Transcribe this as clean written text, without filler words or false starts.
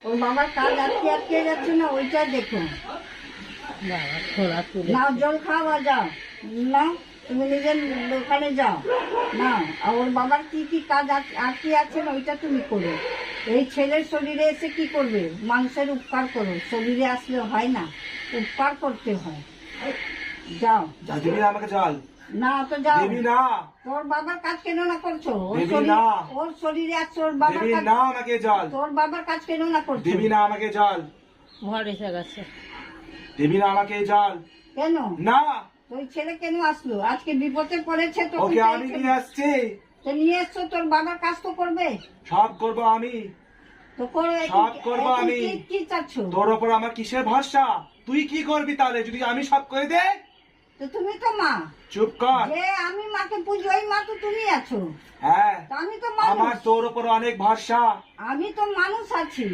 ওর বাবার কাজ আটকে আটকে যাচ্ছে না, ওইটা দেখো। নাও জল খাওয়া, যাও না, তুমি নিজের দোকানে যাও না। আর ওর বাবার কি কি কাজ আটকে আছে না, ওইটা তুমি করো। এই ছেলের শরীরে এসে কি করবে? মানুষের উপকার করো, শরীরে আসলে হয় না, উপকার করতে হয়। যাও। আমাকে জল না তো যাও। না, তোর বাবার কাজ কেন না করছো? না, ওর শরীরে আছে, ওর বাবার কাজ না, আমাকে জল। তোর বাবার কাজ কেন না করছো? দেবী না, আমাকে জল। ভর এসে গেছে। দেবী না, আমাকে জল। কেন না, ওই ছেলে কেন আসলো? আজকে বিপদে পড়েছে তো ওকে আমি নিয়ে আসছি। তো নিয়ে এসছো, তোর বাবার কাজ তো করবে। সব করবো আমি, তো করে সব করবো আমি। কি চাচ্ছ? তোর ওপর আমার কিসের ভরসা? তুই কি করবি তাহলে যদি আমি সব করে দে? তো তুমি তো মা। চুপ কর। যে আমি মাকে পুজো, ওই মা তো তুমি আছো। হ্যাঁ, তো আমি তো আমার মানুষ, তোর ওপর অনেক ভরসা। আমি তো মানুষ আছি।